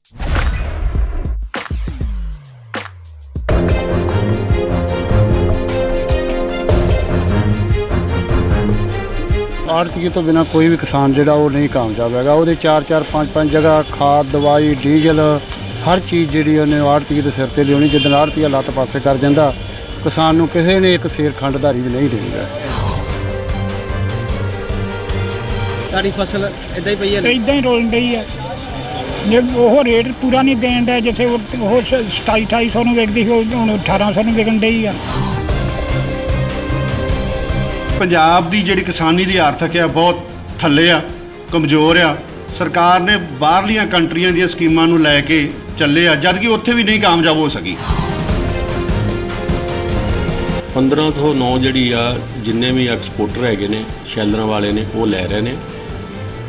आड़तीए तो बिना कोई भी किसान जोड़ा वो नहीं कामयाब है। वो 4-4 5-5 जगह खाद दवाई डीजल हर चीज़ जी उन्हें आड़तीए के सिर पर लियानी। जिदन आड़तीआ लत्त पासे कर जाता किसान नूं किसी ने एक सेर खंड धारी भी नहीं देनी है। सारी फसल इदा ही पई है, इदा ही रोल रही है। जे वो रेट पूरा नहीं देन दिया, जिथे वो 2700-2800 विकती हुण 1800 विकन डी है। पंजाब की जिहड़ी किसानी की आर्थिक है बहुत थल्ले आ, कमज़ोर आ। सरकार ने बाहरलियां कंट्रियां दी स्कीमां नूं लैके चले आ, जबकि उत्थे भी नहीं कामयाब हो सकी। 1509 जिहड़ी आ जिन्ने भी एक्सपोर्टर हैगे ने शैलरां वाले ने वो लै रहे ने,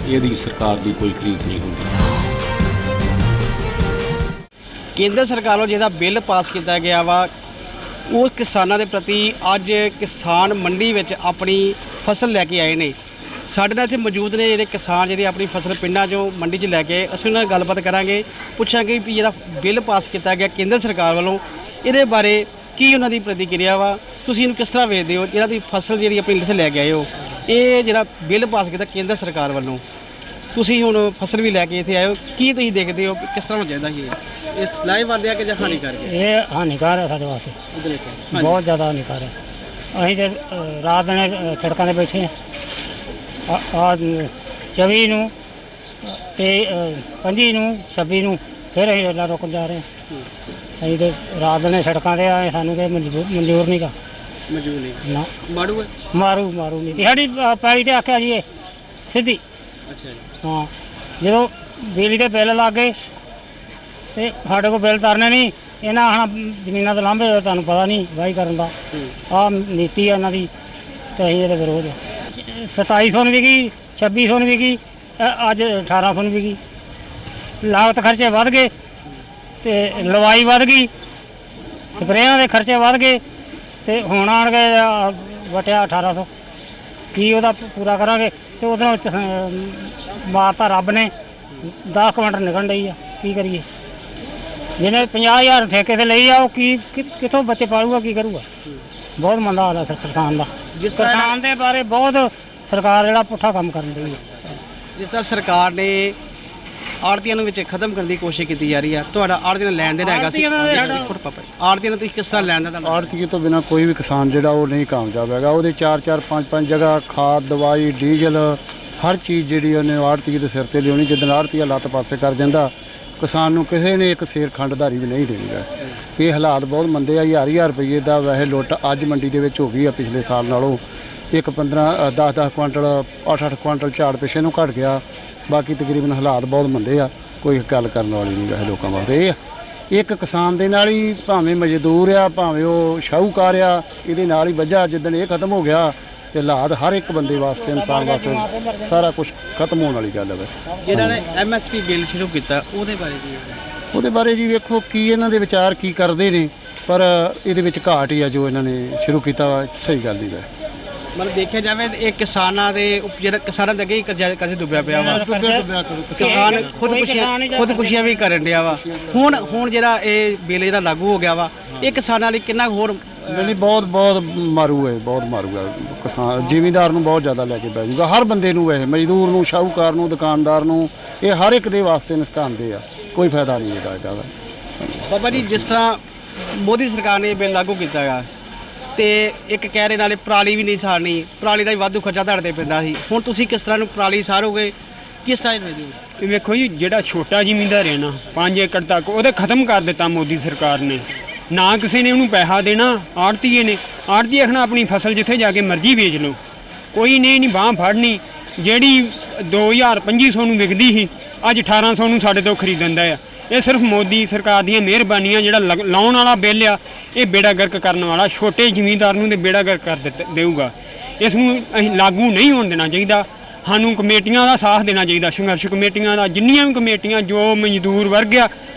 ਇਹਦੀ ਸਰਕਾਰ ਦੀ ਕੋਈ ਖਰੀਦ ਨਹੀਂ ਹੁੰਦੀ। ਕੇਂਦਰ ਸਰਕਾਰ ਵੱਲੋਂ ਜਿਹੜਾ ਬਿੱਲ ਪਾਸ ਕੀਤਾ ਗਿਆ ਵਾ ਉਹ ਕਿਸਾਨਾਂ ਦੇ ਪ੍ਰਤੀ ਅੱਜ ਕਿਸਾਨ ਮੰਡੀ ਵਿੱਚ ਆਪਣੀ ਫਸਲ ਲੈ ਕੇ ਆਏ ਨੇ। ਸਾਡੇ ਨਾਲ ਇੱਥੇ ਮੌਜੂਦ ਨੇ ਜਿਹੜੇ ਕਿਸਾਨ ਜਿਹੜੇ ਆਪਣੀ ਫਸਲ ਪਿੰਡਾਂ 'ਚੋਂ ਮੰਡੀ 'ਚ ਲੈ ਕੇ ਆਏ। ਅਸੀਂ ਉਹਨਾਂ ਨਾਲ ਗੱਲਬਾਤ ਕਰਾਂਗੇ, ਪੁੱਛਾਂਗੇ ਵੀ ਜਿਹੜਾ ਬਿੱਲ ਪਾਸ ਕੀਤਾ ਗਿਆ ਕੇਂਦਰ ਸਰਕਾਰ ਵੱਲੋਂ ਇਹਦੇ ਬਾਰੇ ਕੀ ਉਹਨਾਂ ਦੀ ਪ੍ਰਤੀਕਿਰਿਆ ਵਾ, ਤੁਸੀਂ ਇਹਨੂੰ ਕਿਸ ਤਰ੍ਹਾਂ ਵੇਖਦੇ ਹੋ? ਜਿਹੜਾ ਤੁਸੀਂ ਫਸਲ ਜਿਹੜੀ ਆਪਣੀ ਇੱਥੇ ਲੈ ਕੇ ਆਏ ਹੋ, ਇਹ ਜਿਹੜਾ ਬਿੱਲ ਪਾਸ ਕੀਤਾ ਕੇਂਦਰ ਸਰਕਾਰ ਵੱਲੋਂ, ਤੁਸੀਂ ਹੁਣ ਫਸਲ ਵੀ ਲੈ ਕੇ ਇੱਥੇ ਆਏ ਹੋ, ਕੀ ਤੁਸੀਂ ਦੇਖਦੇ ਹੋ ਕਿਸ ਤਰ੍ਹਾਂ ਹੋ ਜਾਏਗਾ ਇਹ ਲਾਹੇਵੰਦ ਹੈ ਕਿ ਜਾਂ ਹਾਨੀਕਾਰਕ ਹੈ? ਇਹ ਹਾਨੀਕਾਰ ਹੈ ਸਾਡੇ ਵਾਸਤੇ, ਬਹੁਤ ਜ਼ਿਆਦਾ ਹਾਨੀਕਾਰ ਹੈ। ਅਸੀਂ ਤੇ ਰਾਤ ਦਿਨ ਸੜਕਾਂ 'ਤੇ ਬੈਠੇ ਹਾਂ। ਆ 24 ਨੂੰ ਤੇ 25 ਨੂੰ 26 ਨੂੰ ਫਿਰ ਅਸੀਂ ਰੇਲਾਂ ਰੁਕਣ ਜਾ ਰਹੇ ਹਾਂ। ਅਸੀਂ ਤੇ ਰਾਤ ਦਿਨ ਸੜਕਾਂ 'ਤੇ ਆਏ, ਸਾਨੂੰ ਕੋਈ ਮਨਜ਼ੂਰ ਨਹੀਂ ਗਾ। ਮਨਜ਼ੂਰ ਨਹੀਂ ਨਾ ਮਾਰੂ ਹੈ, ਮਾਰੂ ਨਹੀਂ ਸਾਡੀ ਪੈਲੀ ਤੇ ਆਖਿਆ ਜੀ ਸਿੱਧੀ। ਅੱਛਾ ਜੀ। ਹਾਂ, ਜਦੋਂ ਬਿਜਲੀ ਦੇ ਬਿੱਲ ਲੱਗ ਗਏ ਤੇ ਸਾਡੇ ਕੋਲ ਬਿੱਲ ਤਰਨੇ ਨਹੀਂ, ਇਹਨਾਂ ਹੁਣ ਜ਼ਮੀਨਾਂ ਤੇ ਲਾਂਭੇ ਤੁਹਾਨੂੰ ਪਤਾ ਨਹੀਂ ਵਾਹੀ ਕਰਨ ਦਾ। ਆਹ ਨੀਤੀ ਆ ਇਹਨਾਂ ਦੀ ਤੇ ਅਸੀਂ ਇਹਦੇ ਵਿਰੋਧ ਆ। 2700 ਨੂੰ ਵਿਕੀ, 2600 ਨੂੰ ਵਿਕੀ, ਅੱਜ 1800 ਨੂੰ ਵਿਕੀ। ਲਾਗਤ ਖਰਚੇ ਵੱਧ ਗਏ ਤੇ ਲਵਾਈ ਵੱਧ ਗਈ, ਸਪਰੇਆਂ ਦੇ ਖਰਚੇ ਵੱਧ ਗਏ ਤੇ ਹੁਣ ਆਣਗੇ ਵਟਿਆ 1800। ਕੀ ਉਹਦਾ ਪੂਰਾ ਕਰਾਂਗੇ? ਤੇ ਉਹਦੇ ਮਾਰਤਾ ਰੱਬ ਨੇ। 10 ਕੁਇੰਟਲ ਨਿਕਲਣ ਡਈ ਆ, ਕੀ ਕਰੀਏ? ਜਿਹਨੇ 50,000 ਠੇਕੇ ਤੇ ਲਈ ਆ ਉਹ ਕਿੱਥੋਂ ਬੱਚੇ ਪਾਲੂਗਾ, ਕੀ ਕਰੂਗਾ? ਬਹੁਤ ਮੰਦਾ ਹਾਲ ਹੈ ਕਿਸਾਨ ਦਾ। ਕਿਸਾਨ ਦੇ ਬਾਰੇ ਬਹੁਤ ਸਰਕਾਰ ਜਿਹੜਾ ਪੁੱਠਾ ਕੰਮ ਕਰਨ ਡਈ ਹੈ। ਜਿਸ ਤਰ੍ਹਾਂ ਸਰਕਾਰ ਨੇ ਆੜਤੀਆਂ ਨੂੰ ਵਿੱਚ ਖਤਮ ਕਰਨ ਦੀ ਕੋਸ਼ਿਸ਼ ਕੀਤੀ ਜਾ ਰਹੀ ਆ, ਤੁਹਾਡਾ ਆੜਤੀਆਂ ਨਾਲ ਲੈਣ ਦੇਣ ਹੈਗਾ ਸੀ? ਆੜਤੀਆਂ ਨੂੰ ਤੁਸੀਂ ਕਿਸ ਤਰ੍ਹਾਂ ਲੈਣ ਦੇਣ? आड़तीए तो बिना कोई भी किसान जोड़ा वो नहीं कामयाब है। वो 4-4 5-5 जगह खाद दवाई डीजल हर चीज़ जी उन्हें आड़तीए के सिर पर लियानी। जिदन आड़तीआ लत्त पासे कर जाता किसान नूं किसी ने एक सेर खंड धारी भी नहीं देनी है। ये हालात बहुत मंदे आ। 1000 रुपये का वैसे लुट अज मंडी के हो गई है पिछले साल नालों। एक 15-10 कुंटल 8-8 कुंटल झाड़ पिछे नूं घट गया। बाकी तकरीबन हालात बहुत मंदे आ, कोई गल करने वाली नहीं वैसे लोगों वास्ते। ये एक किसान दे नाल ही भावें मजदूर आ भावें वो शाहूकार आ, इहदे नाल ही वजह जिद्दन ये खत्म हो गया तो हालात हर एक बंदे वास्ते इंसान वास्ते सारा कुछ खत्म होने वाली गल है। जिन्होंने MSP बिल शुरू किया ਉਹਦੇ ਬਾਰੇ ਕੀ ਹੈ? ਉਹਦੇ ਬਾਰੇ ਜੀ ਵੇਖੋ ਕੀ ਇਹਨਾਂ ਦੇ ਵਿਚਾਰ ਕੀ ਕਰਦੇ ਨੇ, ਪਰ ਇਹਦੇ ਵਿੱਚ ਘਾਟ ਹੀ ਆ ਜੋ ਇਹਨਾਂ ਨੇ ਸ਼ੁਰੂ ਕੀਤਾ ਵਾ, ਸਹੀ ਗੱਲ ਨਹੀਂ ਹੈ। ਮਤਲਬ ਦੇਖਿਆ ਜਾਵੇ ਇਹ ਕਿਸਾਨਾਂ ਦੇ ਜਿਹੜਾ ਕਿਸਾਨਾਂ ਦੇ ਅੱਗੇ ਹੀ ਕਰਜ਼ੇ ਡੁੱਬਿਆ ਪਿਆ ਵਾ। ਕਿਸਾਨ ਖੁਦਕੁਸ਼ੀਆਂ ਵੀ ਕਰਨ ਡਿਆ ਵਾ। ਹੁਣ ਜਿਹੜਾ ਇਹ ਬਿੱਲ ਜਿਹੜਾ ਲਾਗੂ ਹੋ ਗਿਆ ਵਾ, ਇਹ ਕਿਸਾਨਾਂ ਲਈ ਕਿੰਨਾ ਹੋਰ ਨਹੀਂ ਬਹੁਤ ਮਾਰੂ ਹੈ, ਬਹੁਤ ਮਾਰੂ ਹੈ। ਕਿਸਾਨ ਜ਼ਿਮੀਂਦਾਰ ਨੂੰ ਬਹੁਤ ਜ਼ਿਆਦਾ ਲੈ ਕੇ ਬਹਿ ਜੂਗਾ, ਹਰ ਬੰਦੇ ਨੂੰ ਵੈਸੇ ਮਜ਼ਦੂਰ ਨੂੰ ਸ਼ਾਹੂਕਾਰ ਨੂੰ ਦੁਕਾਨਦਾਰ ਨੂੰ, ਇਹ ਹਰ ਇੱਕ ਦੇ ਵਾਸਤੇ ਨੁਕਸਾਨਦੇ ਆ। ਕੋਈ ਫਾਇਦਾ ਨਹੀਂ ਇਹਦਾ ਹੈਗਾ ਵਾ। ਬਾਬਾ ਜੀ ਜਿਸ ਤਰ੍ਹਾਂ ਮੋਦੀ ਸਰਕਾਰ ਨੇ ਇਹ ਬਿੱਲ ਲਾਗੂ ਕੀਤਾ ਹੈਗਾ ਤੇ ਇੱਕ ਕਹਿ ਰਹੇ ਨਾਲੇ ਪਰਾਲੀ ਵੀ ਨਹੀਂ ਸਾਰਨੀ, ਪਰਾਲੀ ਦਾ ਵੀ ਵਾਧੂ ਖਰਚਾ ਤੁਹਾਡੇ ਪੈਂਦਾ ਸੀ। ਹੁਣ ਤੁਸੀਂ ਕਿਸ ਤਰ੍ਹਾਂ ਨੂੰ ਪਰਾਲੀ ਸਾਰੋਗੇ, ਕਿਸ ਤਰ੍ਹਾਂ ਵੇਖੋ? ਵੇਖੋ ਜੀ ਜਿਹੜਾ ਛੋਟਾ ਜ਼ਿਮੀਂਦਾਰ ਹੈ ਨਾ 5 ਏਕੜ ਤੱਕ ਉਹਦੇ ਖਤਮ ਕਰ ਦਿੱਤਾ ਮੋਦੀ ਸਰਕਾਰ ਨੇ। ਨਾ ਕਿਸੇ ਨੇ ਉਹਨੂੰ ਪੈਸਾ ਦੇਣਾ, ਆੜਤੀਏ ਨੇ। ਆੜਤੀਏ ਆਖਣਾ ਆਪਣੀ ਫਸਲ ਜਿੱਥੇ ਜਾ ਕੇ ਮਰਜ਼ੀ ਵੇਚ ਲਓ, ਕੋਈ ਨਹੀਂ ਬਾਂਹ ਫੜਨੀ। ਜਿਹੜੀ 2000-2500 ਨੂੰ ਵਿਕਦੀ ਸੀ ਅੱਜ 1800 ਨੂੰ ਸਾਡੇ ਤੋਂ ਖਰੀਦਣ ਆ। ਇਹ ਸਿਰਫ ਮੋਦੀ ਸਰਕਾਰ ਦੀਆਂ ਮਿਹਰਬਾਨੀਆਂ। ਜਿਹੜਾ ਲਾਉਣ ਵਾਲਾ ਬਿੱਲ ਆ ਇਹ ਬੇੜਾ ਗਰਕ ਕਰਨ ਵਾਲਾ ਛੋਟੇ ਜ਼ਿਮੀਂਦਾਰ ਨੂੰ ਤੇ ਬੇੜਾ ਗਰਕ ਕਰ ਦੇਊਗਾ। ਇਸ ਨੂੰ ਅਸੀਂ ਲਾਗੂ ਨਹੀਂ ਹੋਣ ਦੇਣਾ ਚਾਹੀਦਾ। ਸਾਨੂੰ ਕਮੇਟੀਆਂ ਦਾ ਸਾਥ ਦੇਣਾ ਚਾਹੀਦਾ, ਸੰਘਰਸ਼ ਕਮੇਟੀਆਂ ਦਾ। ਜਿੰਨੀਆਂ ਵੀ ਕਮੇਟੀਆਂ ਜੋ ਮਜ਼ਦੂਰ ਵਰਗ ਆ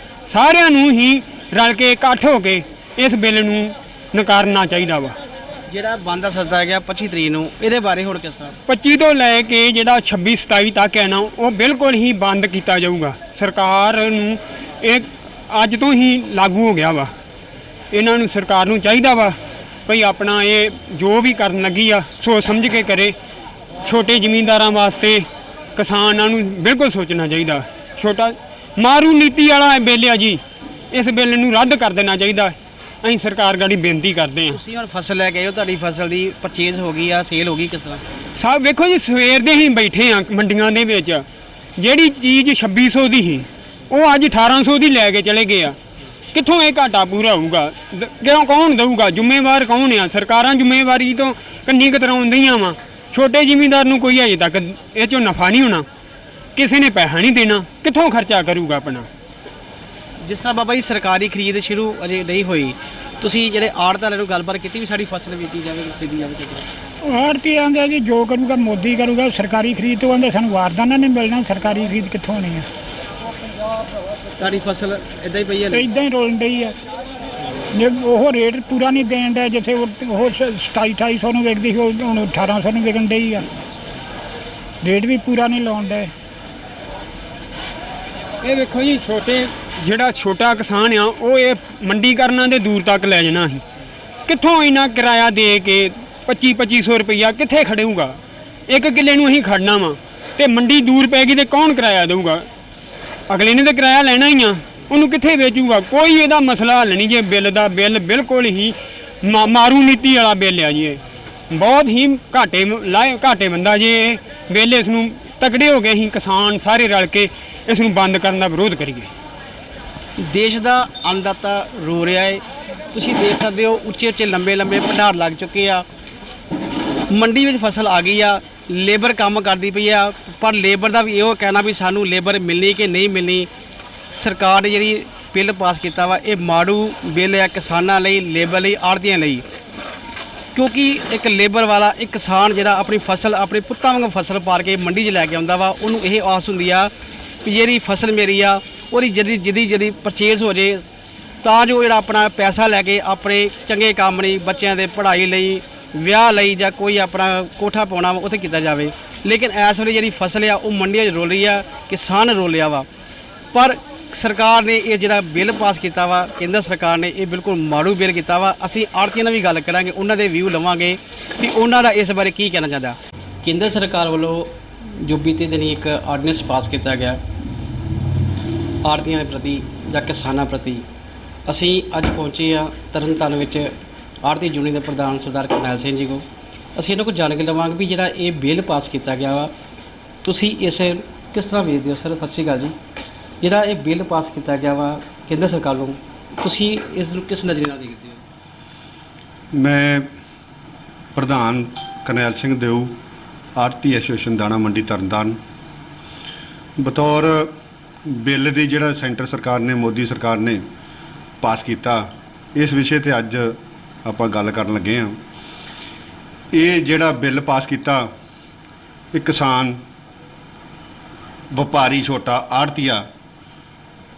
ਸਾਰਿਆਂ ਨੂੰ ਹੀ ਰਲ ਕੇ ਇਕੱਠ ਹੋ ਕੇ ਇਸ ਬਿੱਲ ਨੂੰ ਨਕਾਰਨਾ ਚਾਹੀਦਾ ਵਾ। ਜਿਹੜਾ ਬੰਦ ਦਾ ਸੱਦਾ ਗਿਆ 25 ਤਰੀਕ ਨੂੰ, ਇਹਦੇ ਬਾਰੇ ਹੁਣ ਕਿਸ ਤਰ੍ਹਾਂ? 25 ਤੋਂ ਲੈ ਕੇ ਜਿਹੜਾ 26-27 ਤੱਕ ਹੈ ਨਾ ਉਹ ਬਿਲਕੁਲ ਹੀ ਬੰਦ ਕੀਤਾ ਜਾਊਗਾ। ਸਰਕਾਰ ਨੂੰ ਇਹ ਅੱਜ ਤੋਂ ਹੀ ਲਾਗੂ ਹੋ ਗਿਆ ਵਾ। ਇਹਨਾਂ ਨੂੰ ਸਰਕਾਰ ਨੂੰ ਚਾਹੀਦਾ ਵਾ ਭਈ ਆਪਣਾ ਇਹ ਜੋ ਵੀ ਕਰਨ ਲੱਗੀ ਆ ਸੋਚ ਸਮਝ ਕੇ ਕਰੇ। ਛੋਟੇ ਜ਼ਮੀਂਦਾਰਾਂ ਵਾਸਤੇ ਕਿਸਾਨਾਂ ਨੂੰ ਬਿਲਕੁਲ ਸੋਚਣਾ ਚਾਹੀਦਾ। ਛੋਟਾ ਮਾਰੂ ਨੀਤੀ ਵਾਲਾ ਬਿੱਲ ਆ ਜੀ, ਇਸ ਬਿੱਲ ਨੂੰ ਰੱਦ ਕਰ ਦੇਣਾ ਚਾਹੀਦਾ। ਅਸੀਂ ਸਰਕਾਰ ਗਾੜੀ ਬੇਨਤੀ ਕਰਦੇ ਹਾਂ। ਤੁਸੀਂ ਹੁਣ ਫਸਲ ਲੈ ਕੇ ਆਏ ਹੋ, ਤੁਹਾਡੀ ਫਸਲ ਦੀ ਪਰਚੇਜ਼ ਹੋ ਗਈ ਆ, ਸੇਲ ਹੋ ਗਈ, ਕਿਸ ਤਰ੍ਹਾਂ? ਸਾਹਿਬ ਵੇਖੋ ਜੀ, ਸਵੇਰ ਦੇ ਹੀ ਬੈਠੇ ਆ ਮੰਡੀਆਂ ਦੇ ਵਿੱਚ। ਜਿਹੜੀ ਚੀਜ਼ 2600 ਦੀ ਸੀ ਉਹ ਅੱਜ 1800 ਦੀ ਲੈ ਕੇ ਚਲੇ ਗਏ ਆ। ਕਿੱਥੋਂ ਇਹ ਘਾਟਾ ਪੂਰਾ ਹੋਊਗਾ? ਕਿਉਂ ਕੌਣ ਦਊਗਾ? ਜ਼ਿੰਮੇਵਾਰ ਕੌਣ ਆ? ਸਰਕਾਰਾਂ ਜ਼ਿੰਮੇਵਾਰੀ ਤੋਂ ਕੰਨੀ ਕਤਰਾਉਂਦੀਆਂ ਵਾ। ਛੋਟੇ ਜ਼ਿਮੀਂਦਾਰ ਨੂੰ ਕੋਈ ਅਜੇ ਤੱਕ ਇਹ 'ਚੋਂ ਨਫਾ ਨਹੀਂ ਹੋਣਾ, ਕਿਸੇ ਨੇ ਪੈਸਾ ਨਹੀਂ ਦੇਣਾ, ਕਿੱਥੋਂ ਖਰਚਾ ਕਰੂਗਾ ਆਪਣਾ? ਜਿਸ ਤਰ੍ਹਾਂ ਬਾਬਾ ਜੀ ਸਰਕਾਰੀ ਖਰੀਦ ਸ਼ੁਰੂ ਅਜੇ ਨਹੀਂ ਹੋਈ, ਤੁਸੀਂ ਜਿਹੜੇ ਆੜਤ ਵਾਲਿਆਂ ਨੂੰ ਗੱਲਬਾਤ ਕੀਤੀ ਵੀ ਸਾਡੀ ਫਸਲ ਵੇਚੀ ਜਾਵੇ, ਖਰੀਦੀ ਜਾਵੇ ਕਿਸ ਤਰ੍ਹਾਂ? ਆੜਤੀ ਆਂਦੇ ਜੀ ਜੋ ਕਰੂਗਾ ਮੋਦੀ ਕਰੂਗਾ। ਸਰਕਾਰੀ ਖਰੀਦ ਤੋਂ ਆਂਦੇ ਸਾਨੂੰ ਵਾਰਦਾਨਾ ਨਹੀਂ ਮਿਲਣਾ, ਸਰਕਾਰੀ ਖਰੀਦ ਕਿੱਥੋਂ ਹੋਣੀ ਆ? ਤੁਹਾਡੀ ਫਸਲ ਇਦਾਂ ਹੀ ਪਈ ਹੈ? ਇਦਾਂ ਹੀ ਰੋਲਣ ਡਈ ਆ। ਜੇ ਉਹ ਰੇਟ ਪੂਰਾ ਨਹੀਂ ਦੇਣ ਡਿਆ, ਜਿੱਥੇ ਉਹ 2700-2800 ਨੂੰ ਵਿਕਦੀ ਸੀ ਉਹ ਹੁਣ 1800 ਨੂੰ ਵਿਕਣ ਡਈ ਆ। ਰੇਟ ਵੀ ਪੂਰਾ ਨਹੀਂ ਲਾਉਣ ਡਏ। ਇਹ ਵੇਖੋ ਜੀ, ਜਿਹੜਾ ਛੋਟਾ ਕਿਸਾਨ ਆ ਉਹ ਇਹ ਮੰਡੀਕਰਨਾਂ ਦੇ ਦੂਰ ਤੱਕ ਲੈ ਜਾਣਾ ਸੀ। ਕਿੱਥੋਂ ਇੰਨਾ ਕਿਰਾਇਆ ਦੇ ਕੇ 2500 ਰੁਪਈਆ ਕਿੱਥੇ ਖੜੇਊਗਾ? ਇੱਕ ਕਿੱਲੇ ਨੂੰ ਅਸੀਂ ਖੜਨਾ ਵਾ ਤੇ ਮੰਡੀ ਦੂਰ ਪੈ ਗਈ ਤੇ ਕੌਣ ਕਿਰਾਇਆ ਦੇਊਗਾ? ਅਗਲੇ ਨੇ ਤਾਂ ਕਿਰਾਇਆ ਲੈਣਾ ਹੀ ਆ, ਉਹਨੂੰ ਕਿੱਥੇ ਵੇਚੂਗਾ? ਕੋਈ ਇਹਦਾ ਮਸਲਾ ਹੱਲ ਨਹੀਂ ਜੇ ਬਿੱਲ ਦਾ। ਬਿੱਲ ਬਿਲਕੁਲ ਹੀ ਮਾਰੂ ਨੀਤੀ ਵਾਲਾ ਬਿੱਲ ਆ ਜੀ। ਇਹ ਬਹੁਤ ਹੀ ਘਾਟੇ ਬੰਦਾ ਜੀ ਇਹ ਬਿੱਲ। ਇਸ ਨੂੰ ਤਕੜੇ ਹੋ ਗਏ ਅਸੀਂ ਕਿਸਾਨ ਸਾਰੇ ਰਲ ਕੇ ਇਸ ਨੂੰ ਬੰਦ ਕਰਨ ਦਾ ਵਿਰੋਧ ਕਰੀਏ। ਦੇਸ਼ ਦਾ ਅੰਨਦਾਤਾ ਰੋ ਰਿਹਾ ਹੈ। ਤੁਸੀਂ ਦੇਖ ਸਕਦੇ ਹੋ ਉੱਚੇ ਉੱਚੇ ਲੰਬੇ ਲੰਬੇ ਭੰਡਾਰ ਲੱਗ ਚੁੱਕੇ ਆ। ਮੰਡੀ ਵਿੱਚ ਫਸਲ ਆ ਗਈ ਆ, ਲੇਬਰ ਕੰਮ ਕਰਦੀ ਪਈ ਆ, ਪਰ ਲੇਬਰ ਦਾ ਵੀ ਇਹੋ ਕਹਿਣਾ ਵੀ ਸਾਨੂੰ ਲੇਬਰ ਮਿਲਣੀ ਕਿ ਨਹੀਂ ਮਿਲਣੀ। ਸਰਕਾਰ ਨੇ ਜਿਹੜੀ ਬਿੱਲ ਪਾਸ ਕੀਤਾ ਵਾ ਇਹ ਮਾਰੂ ਬਿੱਲ ਆ ਕਿਸਾਨਾਂ ਲਈ, ਲੇਬਰ ਲਈ, ਆੜ੍ਹਤੀਆਂ ਲਈ। ਕਿਉਂਕਿ ਇੱਕ ਲੇਬਰ ਵਾਲਾ, ਇੱਕ ਕਿਸਾਨ ਜਿਹੜਾ ਆਪਣੀ ਫਸਲ ਆਪਣੇ ਪੁੱਤਾਂ ਵਾਂਗ ਫਸਲ ਪਾਲ ਕੇ ਮੰਡੀ 'ਚ ਲੈ ਕੇ ਆਉਂਦਾ ਵਾ, ਉਹਨੂੰ ਇਹ ਆਸ ਹੁੰਦੀ ਆ ਵੀ ਜਿਹੜੀ ਫਸਲ ਮੇਰੀ ਆ ਉਹਦੀ ਜਿਹਦੀ ਪਰਚੇਜ਼ ਹੋ ਜੇ ਤਾਂ ਜੋ ਜਿਹੜਾ ਆਪਣਾ ਪੈਸਾ ਲੈ ਕੇ ਆਪਣੇ ਚੰਗੇ ਕੰਮ ਲਈ, ਬੱਚਿਆਂ ਦੇ ਪੜ੍ਹਾਈ ਲਈ, ਵਿਆਹ ਲਈ ਜਾਂ ਕੋਈ ਆਪਣਾ ਕੋਠਾ ਪਾਉਣਾ ਵਾ ਉੱਥੇ ਕੀਤਾ ਜਾਵੇ। ਲੇਕਿਨ ਇਸ ਵੇਲੇ ਜਿਹੜੀ ਫਸਲ ਆ ਉਹ ਮੰਡੀਆਂ 'ਚ ਰੋਲ ਰਹੀ ਆ, ਕਿਸਾਨ ਰੋਲ ਰਿਹਾ ਵਾ। ਪਰ ਸਰਕਾਰ ਨੇ ਇਹ ਜਿਹੜਾ ਬਿੱਲ ਪਾਸ ਕੀਤਾ ਵਾ, ਕੇਂਦਰ ਸਰਕਾਰ ਨੇ ਇਹ ਬਿਲਕੁਲ ਮਾਰੂ ਬਿੱਲ ਕੀਤਾ ਵਾ। ਅਸੀਂ ਆੜ੍ਹਤੀਆਂ ਨਾਲ ਵੀ ਗੱਲ ਕਰਾਂਗੇ, ਉਹਨਾਂ ਦੇ ਵਿਊ ਲਵਾਂਗੇ ਵੀ ਉਹਨਾਂ ਦਾ ਇਸ ਬਾਰੇ ਕੀ ਕਹਿਣਾ ਚਾਹੁੰਦਾ। ਕੇਂਦਰ ਸਰਕਾਰ ਵੱਲੋਂ ਜੋ ਬੀਤੇ ਦਿਨੀ ਇੱਕ ਆਰਡੀਨੈਂਸ ਪਾਸ ਕੀਤਾ ਗਿਆ ਆੜ੍ਹਤੀਆਂ ਦੇ ਪ੍ਰਤੀ ਜਾਂ ਕਿਸਾਨਾਂ ਪ੍ਰਤੀ, ਅਸੀਂ ਅੱਜ ਪਹੁੰਚੇ ਆ ਤਰਨਤਾਰਨ ਵਿੱਚ ਆੜ੍ਹਤੀ ਯੂਨੀਅਨ ਦੇ ਪ੍ਰਧਾਨ ਸਰਦਾਰ ਕਰਨੈਲ ਸਿੰਘ ਜੀ ਕੋਲ। ਅਸੀਂ ਇਹਨਾਂ ਕੋਲ ਜਾਣ ਕੇ ਲਵਾਂਗੇ ਵੀ ਜਿਹੜਾ ਇਹ ਬਿੱਲ ਪਾਸ ਕੀਤਾ ਗਿਆ ਵਾ ਤੁਸੀਂ ਇਸ ਕਿਸ ਤਰ੍ਹਾਂ ਵੇਖਦੇ ਹੋ? ਸਰ ਸਤਿ ਸ਼੍ਰੀ ਅਕਾਲ ਜੀ। ਜਿਹੜਾ ਇਹ ਬਿੱਲ ਪਾਸ ਕੀਤਾ ਗਿਆ ਵਾ ਕੇਂਦਰ ਸਰਕਾਰ ਵੱਲੋਂ, ਤੁਸੀਂ ਇਸ ਨੂੰ ਕਿਸ ਨਜ਼ਰੀਏ ਨਾਲ ਦੇਖਦੇ ਹੋ? ਮੈਂ ਪ੍ਰਧਾਨ ਕਰਨੈਲ ਸਿੰਘ ਦਿਓ, ਆੜ੍ਹਤੀ ਐਸੋਸੀਏਸ਼ਨ ਦਾਣਾ ਮੰਡੀ ਤਰਨਤਾਰਨ, ਬਤੌਰ ਬਿੱਲ ਦੀ ਜਿਹੜਾ ਸੈਂਟਰ ਸਰਕਾਰ ਨੇ, ਮੋਦੀ ਸਰਕਾਰ ਨੇ ਪਾਸ ਕੀਤਾ, ਇਸ ਵਿਸ਼ੇ 'ਤੇ ਅੱਜ ਆਪਾਂ ਗੱਲ ਕਰਨ ਲੱਗੇ ਹਾਂ। ਇਹ ਜਿਹੜਾ ਬਿੱਲ ਪਾਸ ਕੀਤਾ, ਇੱਕ ਕਿਸਾਨ, ਵਪਾਰੀ, ਛੋਟਾ ਆੜ੍ਹਤੀਆ,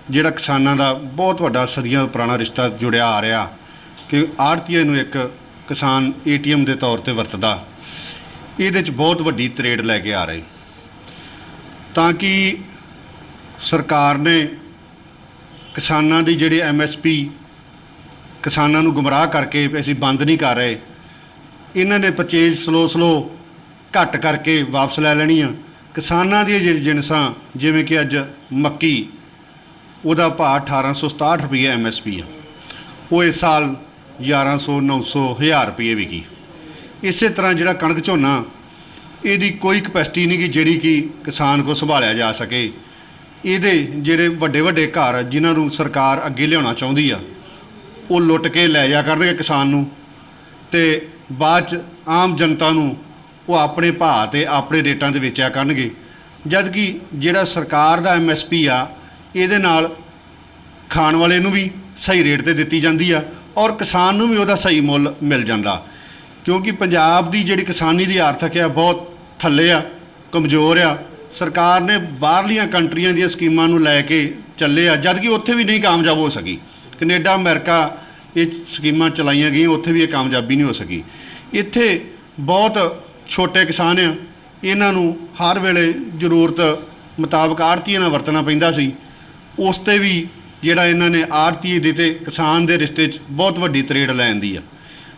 ਜਿਹੜਾ ਕਿਸਾਨਾਂ ਦਾ ਬਹੁਤ ਵੱਡਾ ਸਦੀਆਂ ਪੁਰਾਣਾ ਰਿਸ਼ਤਾ ਜੁੜਿਆ ਆ ਰਿਹਾ ਕਿ ਆੜ੍ਹਤੀਏ ਨੂੰ ਇੱਕ ਕਿਸਾਨ ATM ਦੇ ਤੌਰ 'ਤੇ ਵਰਤਦਾ, ਇਹਦੇ 'ਚ ਬਹੁਤ ਵੱਡੀ ਤਰੇੜ ਲੈ ਕੇ ਆ ਰਹੇ ਤਾਂ ਕਿ ਸਰਕਾਰ ਨੇ ਕਿਸਾਨਾਂ ਦੀ ਜਿਹੜੀ MSP ਕਿਸਾਨਾਂ ਨੂੰ ਗੁੰਮਰਾਹ ਕਰਕੇ ਅਸੀਂ ਬੰਦ ਨਹੀਂ ਕਰ ਰਹੇ, ਇਹਨਾਂ ਨੇ ਪਰਚੇਜ਼ ਸਲੋ ਘੱਟ ਕਰਕੇ ਵਾਪਸ ਲੈ ਲੈਣੀ ਆ। ਕਿਸਾਨਾਂ ਦੀਆਂ ਜਿਨਸਾਂ ਜਿਵੇਂ ਕਿ ਅੱਜ ਮੱਕੀ, ਉਹਦਾ ਭਾਅ 1867 ਰੁਪਏ MSP ਆ, ਉਹ ਇਸ ਸਾਲ 1100, 900, 1000 ਰੁਪਏ ਵਿਕੀ। ਇਸੇ ਤਰ੍ਹਾਂ ਜਿਹੜਾ ਕਣਕ ਝੋਨਾ, ਇਹਦੀ ਕੋਈ ਕਪੈਸਿਟੀ ਨਹੀਂ ਕਿ ਜਿਹੜੀ ਕਿ ਕਿਸਾਨ ਕੋਲ ਸੰਭਾਲਿਆ ਜਾ ਸਕੇ। ਇਹਦੇ ਜਿਹੜੇ ਵੱਡੇ ਘਰ ਜਿਨ੍ਹਾਂ ਨੂੰ ਸਰਕਾਰ ਅੱਗੇ ਲਿਆਉਣਾ ਚਾਹੁੰਦੀ ਆ, ਉਹ ਲੁੱਟ ਕੇ ਲੈ ਜਾ ਕਰਨਗੇ ਕਿਸਾਨ ਨੂੰ ਤੇ ਬਾਅਦ 'ਚ ਆਮ ਜਨਤਾ ਨੂੰ ਉਹ ਆਪਣੇ ਭਾਅ 'ਤੇ ਆਪਣੇ ਰੇਟਾਂ 'ਤੇ ਵੇਚਿਆ ਕਰਨਗੇ। ਜਦ ਕਿ ਜਿਹੜਾ ਸਰਕਾਰ ਦਾ MSP ਆ, ਇਹਦੇ ਨਾਲ ਖਾਣ ਵਾਲੇ ਨੂੰ ਵੀ ਸਹੀ ਰੇਟ 'ਤੇ ਦਿੱਤੀ ਜਾਂਦੀ ਆ ਔਰ ਕਿਸਾਨ ਨੂੰ ਵੀ ਉਹਦਾ ਸਹੀ ਮੁੱਲ ਮਿਲ ਜਾਂਦਾ। ਕਿਉਂਕਿ ਪੰਜਾਬ ਦੀ ਜਿਹੜੀ ਕਿਸਾਨੀ ਦੀ ਆਰਥਿਕ ਆ ਬਹੁਤ ਥੱਲੇ ਆ, ਕਮਜ਼ੋਰ ਆ। ਸਰਕਾਰ ਨੇ ਬਾਹਰਲੀਆਂ ਕੰਟਰੀਆਂ ਦੀਆਂ ਸਕੀਮਾਂ ਨੂੰ ਲੈ ਕੇ ਚੱਲੇ ਆ, ਜਦ ਕਿ ਉੱਥੇ ਵੀ ਨਹੀਂ ਕਾਮਯਾਬ ਹੋ ਸਕੀ। ਕੈਨੇਡਾ, ਅਮਰੀਕਾ ਇਹ ਸਕੀਮਾਂ ਚਲਾਈਆਂ ਗਈਆਂ, ਉੱਥੇ ਵੀ ਇਹ ਕਾਮਯਾਬੀ ਨਹੀਂ ਹੋ ਸਕੀ। ਇੱਥੇ ਬਹੁਤ ਛੋਟੇ ਕਿਸਾਨ ਆ, ਇਹਨਾਂ ਨੂੰ ਹਰ ਵੇਲੇ ਜ਼ਰੂਰਤ ਮੁਤਾਬਕ ਆੜ੍ਹਤੀਆਂ ਨਾਲ ਵਰਤਣਾ ਪੈਂਦਾ ਸੀ। ਉਸ 'ਤੇ ਵੀ ਜਿਹੜਾ ਇਹਨਾਂ ਨੇ ਆੜ੍ਹਤੀ ਦੇ ਤੇ ਕਿਸਾਨ ਦੇ ਰਿਸ਼ਤੇ 'ਚ ਬਹੁਤ ਵੱਡੀ ਤਰੇੜ ਲੈਣ ਦੀ ਆ।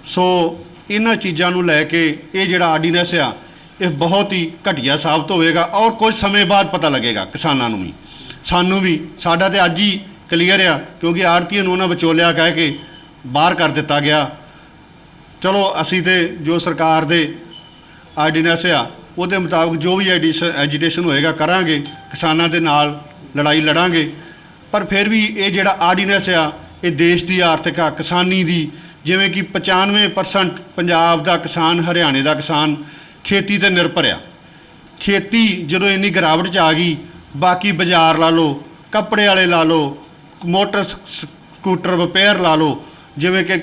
ਸੋ ਇਹਨਾਂ ਚੀਜ਼ਾਂ ਨੂੰ ਲੈ ਕੇ ਇਹ ਜਿਹੜਾ ਆਰਡੀਨੈਂਸ ਆ ਇਹ ਬਹੁਤ ਹੀ ਘਟੀਆ ਸਾਬਤ ਹੋਵੇਗਾ ਔਰ ਕੁਝ ਸਮੇਂ ਬਾਅਦ ਪਤਾ ਲੱਗੇਗਾ ਕਿਸਾਨਾਂ ਨੂੰ ਵੀ, ਸਾਨੂੰ ਵੀ। ਸਾਡਾ ਤੇ ਅੱਜ ਹੀ ਕਲੀਅਰ ਆ ਕਿਉਂਕਿ ਆੜ੍ਹਤੀਆਂ ਨੂੰ ਉਹਨਾਂ ਵਿਚੋਲਿਆ ਕਹਿ ਕੇ ਬਾਹਰ ਕਰ ਦਿੱਤਾ ਗਿਆ। ਚਲੋ ਅਸੀਂ ਤੇ ਜੋ ਸਰਕਾਰ ਦੇ ਆਰਡੀਨੈਂਸ ਆ ਉਹਦੇ ਮੁਤਾਬਕ ਜੋ ਵੀ ਐਜੀਟੇਸ਼ਨ ਹੋਏਗਾ ਕਰਾਂਗੇ, ਕਿਸਾਨਾਂ ਦੇ ਨਾਲ ਲੜਾਈ ਲੜਾਂਗੇ। ਪਰ ਫਿਰ ਵੀ ਇਹ ਜਿਹੜਾ ਆਰਡੀਨੈਂਸ ਆ ਇਹ ਦੇਸ਼ ਦੀ ਆਰਥਿਕਤਾ ਕਿਸਾਨੀ ਦੀ, ਜਿਵੇਂ ਕਿ 95% ਪੰਜਾਬ ਦਾ ਕਿਸਾਨ, ਹਰਿਆਣੇ ਦਾ ਕਿਸਾਨ ਖੇਤੀ 'ਤੇ ਨਿਰਭਰ ਆ। ਖੇਤੀ ਜਦੋਂ ਇੰਨੀ ਗਿਰਾਵਟ 'ਚ ਆ ਗਈ, ਬਾਕੀ ਬਾਜ਼ਾਰ ਲਾ ਲਓ, ਕੱਪੜੇ ਵਾਲੇ ਲਾ ਲਓ, ਮੋਟਰ ਸਕੂਟਰ ਰਿਪੇਅਰ ਲਾ ਲਓ, ਜਿਵੇਂ ਕਿ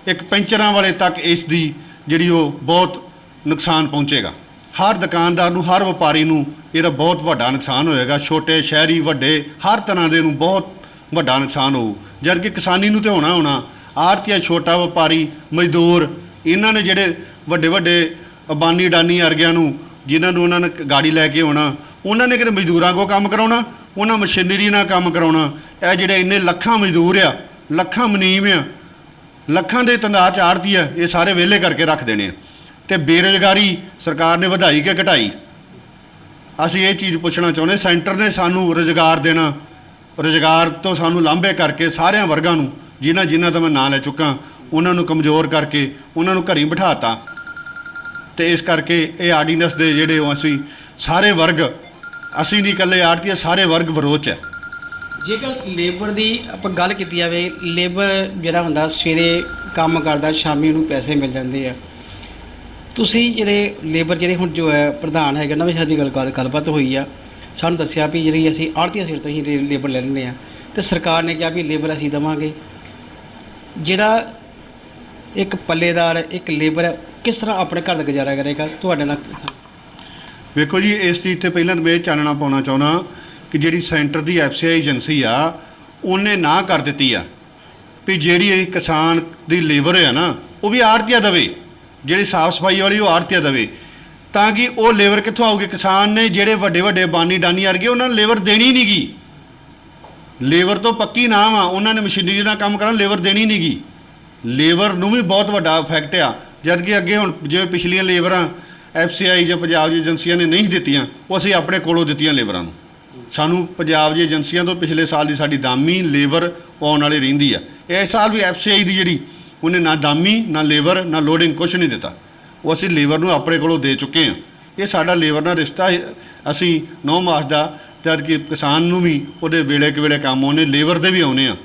ਇੱਕ ਪੈਂਚਰਾਂ ਵਾਲੇ ਤੱਕ ਇਸ ਦੀ ਜਿਹੜੀ ਉਹ ਬਹੁਤ ਨੁਕਸਾਨ ਪਹੁੰਚੇਗਾ। ਹਰ ਦੁਕਾਨਦਾਰ ਨੂੰ, ਹਰ ਵਪਾਰੀ ਨੂੰ ਇਹਦਾ ਬਹੁਤ ਵੱਡਾ ਨੁਕਸਾਨ ਹੋਏਗਾ। ਛੋਟੇ ਸ਼ਹਿਰੀ, ਵੱਡੇ, ਹਰ ਤਰ੍ਹਾਂ ਦੇ ਨੂੰ ਬਹੁਤ ਵੱਡਾ ਨੁਕਸਾਨ ਹੋਊ। ਜਦ ਕਿ ਕਿਸਾਨੀ ਨੂੰ ਤਾਂ ਹੋਣਾ ਆੜ੍ਹਤੀਆ, ਛੋਟਾ ਵਪਾਰੀ, ਮਜ਼ਦੂਰ, ਇਹਨਾਂ ਨੇ ਜਿਹੜੇ ਵੱਡੇ ਵੱਡੇ ਅਬਾਨੀ ਅਡਾਨੀ ਵਰਗਿਆਂ ਨੂੰ, ਜਿਨ੍ਹਾਂ ਨੂੰ ਉਹਨਾਂ ਨੇ ਗਾੜੀ ਲੈ ਕੇ ਆਉਣਾ, ਉਹਨਾਂ ਨੇ ਕਿਤੇ ਮਜ਼ਦੂਰਾਂ ਕੋਲ ਕੰਮ ਕਰਾਉਣਾ, ਉਹਨਾਂ ਮਸ਼ੀਨਰੀ ਨਾਲ ਕੰਮ ਕਰਾਉਣਾ। ਇਹ ਜਿਹੜੇ ਇੰਨੇ ਲੱਖਾਂ ਮਜ਼ਦੂਰ ਆ, ਲੱਖਾਂ ਮੁਨੀਮ ਆ, ਲੱਖਾਂ ਦੇ ਤਾਦਾਦ 'ਚ ਆੜ੍ਹਤੀ ਆ, ਇਹ ਸਾਰੇ ਵਿਹਲੇ ਕਰਕੇ ਰੱਖ ਦੇਣੇ ਆ। ਅਤੇ ਬੇਰੁਜ਼ਗਾਰੀ ਸਰਕਾਰ ਨੇ ਵਧਾਈ ਕਿ ਘਟਾਈ? ਅਸੀਂ ਇਹ ਚੀਜ਼ ਪੁੱਛਣਾ ਚਾਹੁੰਦੇ। ਸੈਂਟਰ ਨੇ ਸਾਨੂੰ ਰੁਜ਼ਗਾਰ ਦੇਣਾ, ਰੁਜ਼ਗਾਰ ਤੋਂ ਸਾਨੂੰ ਲਾਂਭੇ ਕਰਕੇ ਸਾਰਿਆਂ ਵਰਗਾਂ ਨੂੰ, ਜਿਨ੍ਹਾਂ ਦਾ ਮੈਂ ਨਾਂ ਲੈ ਚੁੱਕਾ, ਉਹਨਾਂ ਨੂੰ ਕਮਜ਼ੋਰ ਕਰਕੇ ਉਹਨਾਂ ਨੂੰ ਘਰੀ ਬਿਠਾਤਾ। ਅਤੇ ਇਸ ਕਰਕੇ ਇਹ ਆਰਡੀਨੈਂਸ ਦੇ ਜਿਹੜੇ ਉਹ ਅਸੀਂ ਸਾਰੇ ਵਰਗ, ਅਸੀਂ ਨਹੀਂ ਇਕੱਲੇ ਆੜ੍ਹਤੀ, ਸਾਰੇ ਵਰਗ ਵਿਰੋਧ 'ਚ ਹੈ। ਜੇਕਰ ਲੇਬਰ ਦੀ ਆਪਾਂ ਗੱਲ ਕੀਤੀ ਜਾਵੇ, ਲੇਬਰ ਜਿਹੜਾ ਹੁੰਦਾ ਸਵੇਰੇ ਕੰਮ ਕਰਦਾ, ਸ਼ਾਮੀ ਉਹਨੂੰ ਪੈਸੇ ਮਿਲ ਜਾਂਦੇ ਆ। ਤੁਸੀਂ ਜਿਹੜੇ ਲੇਬਰ ਜਿਹੜੇ ਹੁਣ ਜੋ ਹੈ ਪ੍ਰਧਾਨ ਹੈਗੇ, ਉਹਨਾਂ ਵਿੱਚ ਸਾਡੀ ਗੱਲਬਾਤ ਹੋਈ ਆ, ਸਾਨੂੰ ਦੱਸਿਆ ਵੀ ਜਿਹੜੀ ਅਸੀਂ ਆੜ੍ਹਤੀਆਂ ਸਿਰ ਤੋਂ ਹੀ ਲੇਬਰ ਲੈ ਲੈਂਦੇ ਹਾਂ, ਅਤੇ ਸਰਕਾਰ ਨੇ ਕਿਹਾ ਵੀ ਲੇਬਰ ਅਸੀਂ ਦੇਵਾਂਗੇ। ਜਿਹੜਾ ਇੱਕ ਪੱਲੇਦਾਰ, ਇੱਕ ਲੇਬਰ ਕਿਸ ਤਰ੍ਹਾਂ ਆਪਣੇ ਘਰ ਦਾ ਗੁਜ਼ਾਰਾ ਕਰੇਗਾ? ਤੁਹਾਡੇ ਨਾਲ ਵੇਖੋ ਜੀ, ਇਸ ਚੀਜ਼ 'ਤੇ ਪਹਿਲਾਂ ਮੈਂ ਇਹ ਚਾਨਣਾ ਪਾਉਣਾ ਚਾਹੁੰਦਾ ਕਿ ਜਿਹੜੀ ਸੈਂਟਰ ਦੀ FCI ਏਜੰਸੀ ਆ, ਉਹਨੇ ਨਾ ਕਰ ਦਿੱਤੀ ਆ ਵੀ ਜਿਹੜੀ ਇਹ ਕਿਸਾਨ ਦੀ ਲੇਬਰ ਆ ਨਾ, ਉਹ ਵੀ ਆੜ੍ਹਤੀਆ ਦੇਵੇ, ਜਿਹੜੀ ਸਾਫ਼ ਸਫਾਈ ਵਾਲੀ ਉਹ ਆੜ੍ਹਤੀਆ ਦੇਵੇ। ਤਾਂ ਕਿ ਉਹ ਲੇਬਰ ਕਿੱਥੋਂ ਆਊਗੀ? ਕਿਸਾਨ ਨੇ ਜਿਹੜੇ ਵੱਡੇ ਵੱਡੇ ਬਾਨੀ ਡਾਨੀ ਵਰਗੇ, ਉਹਨਾਂ ਨੂੰ ਲੇਬਰ ਦੇਣੀ ਨਹੀਂ ਗੀ। ਲੇਬਰ ਤੋਂ ਪੱਕੀ ਨਾਮ ਆ, ਉਹਨਾਂ ਨੇ ਮਸ਼ੀਨਰੀ ਨਾਲ ਕੰਮ ਕਰਨਾ, ਲੇਬਰ ਦੇਣੀ ਨਹੀਂ ਗੀ। ਲੇਬਰ ਨੂੰ ਵੀ ਬਹੁਤ ਵੱਡਾ ਇਫੈਕਟ ਆ। ਜਦ ਕਿ ਅੱਗੇ ਹੁਣ ਜਿਵੇਂ ਪਿਛਲੀਆਂ ਲੇਬਰਾਂ FCI ਜਾਂ ਪੰਜਾਬ ਦੀ ਏਜੰਸੀਆਂ ਨੇ ਨਹੀਂ ਦਿੱਤੀਆਂ, ਉਹ ਅਸੀਂ ਆਪਣੇ ਕੋਲੋਂ ਦਿੱਤੀਆਂ ਲੇਬਰਾਂ ਨੂੰ। ਸਾਨੂੰ ਪੰਜਾਬ ਦੀ ਏਜੰਸੀਆਂ ਤੋਂ ਪਿਛਲੇ ਸਾਲ ਦੀ ਸਾਡੀ ਦਾਮੀ ਲੇਬਰ ਆਉਣ ਵਾਲੀ ਰਹਿੰਦੀ ਆ। ਇਸ ਸਾਲ ਵੀ FCI ਦੀ ਜਿਹੜੀ, ਉਹਨੇ ਨਾ ਦਾਮੀ, ਨਾ ਲੇਬਰ, ਨਾ ਲੋਡਿੰਗ, ਕੁਛ ਨਹੀਂ ਦਿੱਤਾ। ਉਹ ਅਸੀਂ ਲੇਬਰ ਨੂੰ ਆਪਣੇ ਕੋਲੋਂ ਦੇ ਚੁੱਕੇ ਹਾਂ। ਇਹ ਸਾਡਾ ਲੇਬਰ ਨਾਲ ਰਿਸ਼ਤਾ ਅਸੀਂ 9 ਮਾਸ ਦਾ, ਜਦ ਕਿ ਕਿਸਾਨ ਨੂੰ ਵੀ ਉਹਦੇ ਵੇਲੇ ਕੁ ਵੇਲੇ ਕੰਮ ਆਉਣੇ, ਲੇਬਰ ਦੇ ਵੀ ਆਉਣੇ ਆ।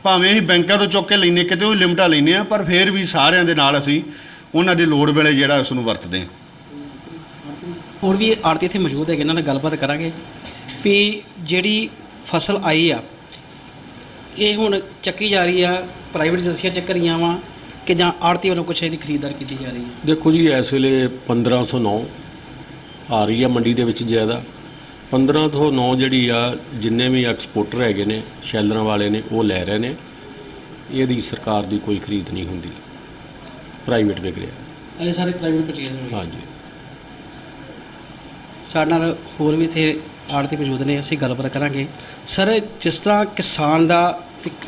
ਭਾਵੇਂ ਅਸੀਂ ਬੈਂਕਾਂ ਤੋਂ ਚੁੱਕ ਕੇ ਲੈਂਦੇ, ਕਿਤੇ ਉਹ ਲਿਮਟਾਂ ਲੈਂਦੇ ਆ, ਪਰ ਫਿਰ ਵੀ ਸਾਰਿਆਂ ਦੇ ਨਾਲ ਅਸੀਂ ਉਹਨਾਂ ਦੀ ਲੋੜ ਵੇਲੇ ਜਿਹੜਾ ਉਸ ਨੂੰ ਵਰਤਦੇ ਹਾਂ। ਹੋਰ ਵੀ ਆੜ੍ਹਤੀ ਇੱਥੇ ਮੌਜੂਦ ਹੈਗੇ, ਇਹਨਾਂ ਨਾਲ ਗੱਲਬਾਤ ਕਰਾਂਗੇ ਵੀ ਜਿਹੜੀ ਫਸਲ ਆਈ ਆ ਇਹ ਹੁਣ ਚੱਕੀ ਜਾ ਰਹੀ ਆ, ਪ੍ਰਾਈਵੇਟ ਏਜੰਸੀਆਂ ਚੱਕ ਰਹੀਆਂ ਵਾ ਕਿ ਜਾਂ ਆੜ੍ਹਤੀ ਵੱਲੋਂ ਕੁਛ ਇਹਦੀ ਖਰੀਦਦਾਰੀ ਕੀਤੀ ਜਾ ਰਹੀ ਹੈ? ਦੇਖੋ ਜੀ, ਇਸ ਵੇਲੇ 1509 ਆ ਰਹੀ ਆ ਮੰਡੀ ਦੇ ਵਿੱਚ ਜ਼ਿਆਦਾ। 1509 ਜਿਹੜੀ ਆ, ਜਿੰਨੇ ਵੀ ਐਕਸਪੋਰਟਰ ਹੈਗੇ ਨੇ, ਸ਼ੈਲਰਾਂ ਵਾਲੇ ਨੇ, ਉਹ ਲੈ ਰਹੇ ਨੇ। ਇਹਦੀ ਸਰਕਾਰ ਦੀ ਕੋਈ ਖਰੀਦ ਨਹੀਂ ਹੁੰਦੀ, ਪ੍ਰਾਈਵੇਟ ਵਿਕ ਰਿਹਾ। ਇਹ ਸਾਰੇ ਪ੍ਰਾਈਵੇਟ ਪਰਚੇਜ਼ ਹੋਏ। ਹਾਂਜੀ। ਸਾਡੇ ਨਾਲ ਹੋਰ ਵੀ ਇੱਥੇ ਆੜ੍ਹਤੀ ਮੌਜੂਦ ਨੇ, ਅਸੀਂ ਗੱਲਬਾਤ ਕਰਾਂਗੇ। ਸਰ, ਜਿਸ ਤਰ੍ਹਾਂ ਕਿਸਾਨ ਦਾ